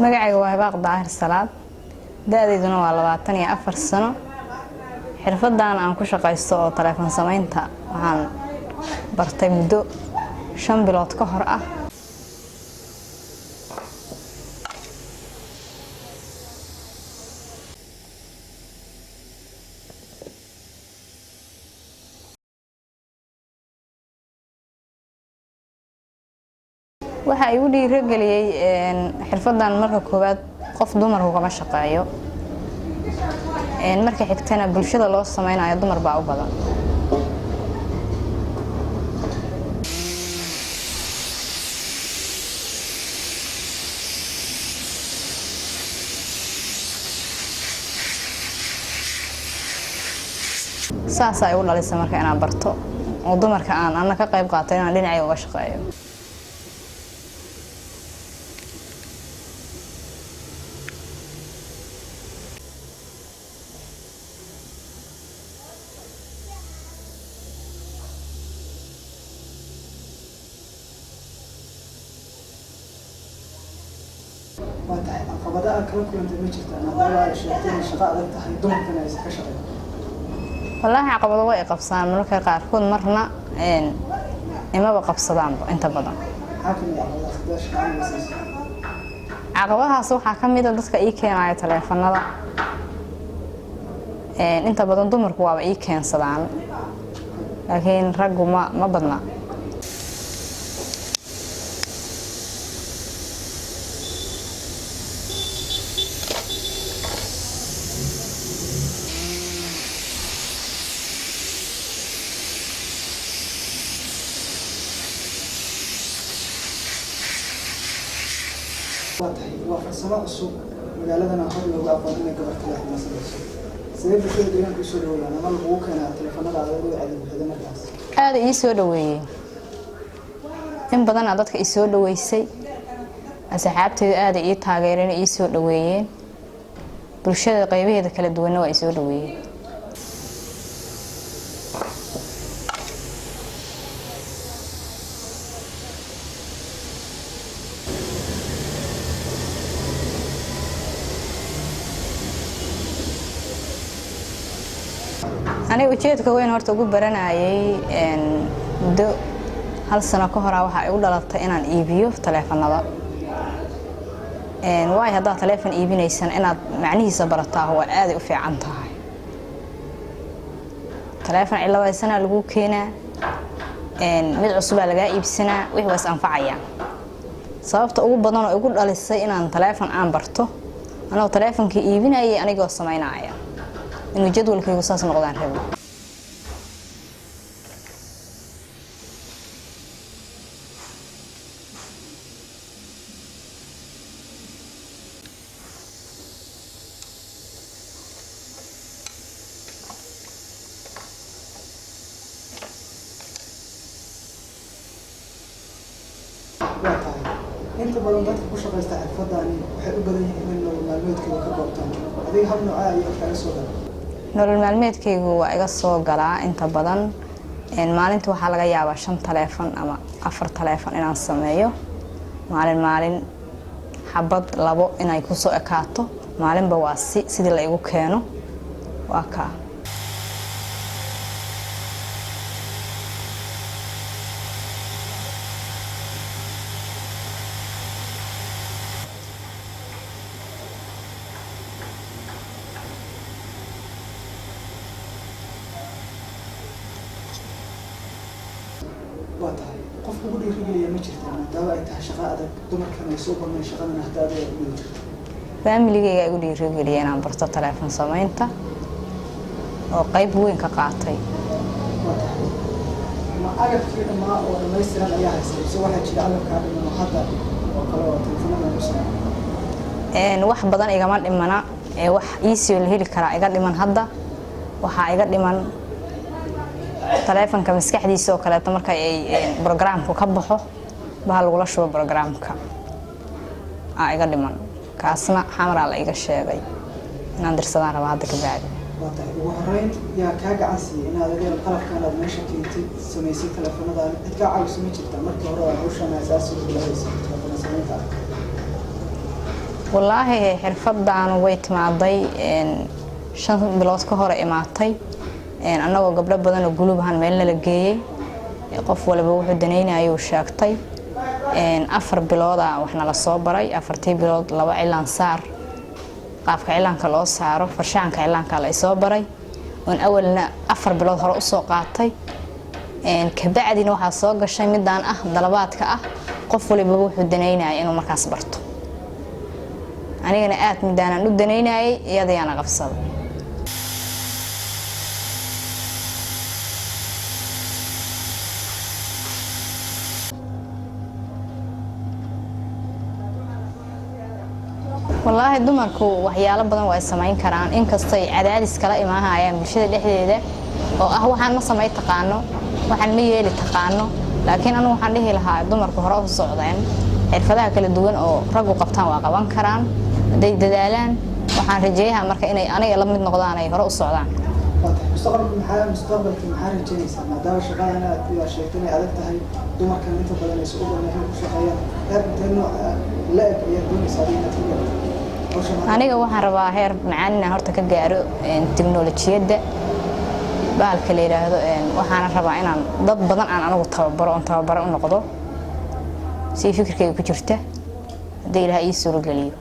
magacaygu waa Hibaaq Daahir Salaad da'dayduna waa 24 sano xirfadan aan ku shaqaysto oo telefoon samaynta waxaan bartay muddo 5 bilood ka hor ah waxa ay u dhiirigeliyay xirfadan marka koowaad qof dumar uga shaqeeyo marka xigtana bulshada loo sameeyo dumar baa u badan saas ay u dhalisay marka inaan barto oo dumarka aan ka qayb qaatay inaan dhinacay uga shaqeeyo عقبات كلا كلنت ما jirta hadaba sheegtay shaqo adag tahay dumarkana ay ka shaqeeyaan wallahi caqabado way qabsaan marka qaarkood marna imaba qabsadaan inta badan caqabadahaas waxaa kamid ah dadka ii keenaya telefoonada inta badan dumarku waa ii keensadaan laakiin raggu ma badna وفرصة السوق مجالاتنا هذا لو قابلنا إنك برتلاف مثلا سيد بشير دينك يسوي ولا أنا ما البوك أنا تلفونات على ذي على هذا الناس هذا يسوي دوي إن بدنا عادتك يسوي دوي سي أصحابتي هذا يتهاجرين يسوي دويين برشة قيبة هذا كله دوينا ويسوي دوي أنا وجهت كوين هرت أقول برناي إن دو هالسنة كهرة وحى أقول لطة إن إيبيو في تلفون هذا إن واي هذا تلفون إيبي نيسان إن معنيه صبرتها هو عادي وفي عنتها تلفون إلا ويسنا لقوه كنا إن مد عصبة لقى إبسنا وهو أنفعيا صابت أقول بدنا أقول على السي إن تلفون عن برته أنا تلفون كي إيبينا أنا جو سمعنا عيا إنه جدول كي قصاص نقدان ربي أنت بلندات كوشة بيستعد فضاني وحلو بدني منه المعلومات كذا كبرتان هذه هم نوعية كذا سودا nolol maalmeedkaygu waa iga soo galaa inta badan maalintii waxa laga yaabaa 5 telefoon ama 4 telefoon inaan sameeyo maalin xabad labo inay ku soo ekaato maalinba waa sidii la igu keeno waa ka qof ugu dhiirigeliyay ma jirtaa maadaama ay tahay shaqo adag dumarkan ay soo barnay shaqadan ahdaada ay u jirto family-gayga igu dhiirigeliyay inaan barto telefoon samaynta oo qayb weyn ka qaatay ma agabkii dhammaa oo dhamaystiran ayaa haystay soo waxaa jira agabkaa dhiman oo hadda oo kale oo telefoonada lagu sameeyo wax badan igama dhimana wax easy la heli karaa iga dhiman hadda waxaa iga dhiman telefoonka maskaxdiisa oo kale marka ay programku ka baxo baa lagu shubo programka iga dhiman kaasna xamra la iga sheegay inaan dirsadaan raba hadda ka bacdi ugu horeyn yaa ka gacan siiyay inaad adeeg qalabkan aad meesha keentid samaysay telefoonada cid ka caawiso ma jirta markii hore hawshan asaasi u bilaabay telefoon samaynta wallaahi xirfadaan way timaaday 5 bilood ka hor imaatay annagoo gabdho badan oo guluub ahaan meel la geeyay qof walba wuxuu daneynayay uu sheegtay 4 bilood waxna la soo baray 4 bilood 2 cilaan saar qaabka cilaanka loo saaro farshaanka cilaanka la soo baray oo awalna 4 bilood hore u soo qaatay ka bacdina waxa soo gashay midaan dalabaadka qof walba wuxuu daneynayay inuu markaas barto anigana aad midaan u daneynayay iyadana qabsaday والله dumarku waxyaalo badan way sameyn karaan in kasta ay cadaadis kala imaanayaan bulshada dhexdeeda oo waxaan ma sameey taqaano waxaan ma yeeli taqaano laakiin anu waxaan dhihi lahaa dumarku hore u socdeen xirfadaha kala duwan oo rag u qabtaan waa qaban karaan haday dadaalaan waxaan rajeeyaa marka inay aniga la mid noqdaan ay hore u socdaan mustaqbalka maxaa rajeynaysaa maadaama shaqadana aad sheegtay adag tahay dumarka inta badan ay soo baahan ku shaqeeyaan heerka la eg iyo doonaysaa inaad ku gaarto aniga waxaan rabaa heer macaan inaan horta ka gaaro tiknoolajiyada baalka la yiraahdo waxaan rabaa inaan dad badan aan anigu tababaro u noqdo si fikirkayga ku jirta hadii Ilaahay ii suuro geliyo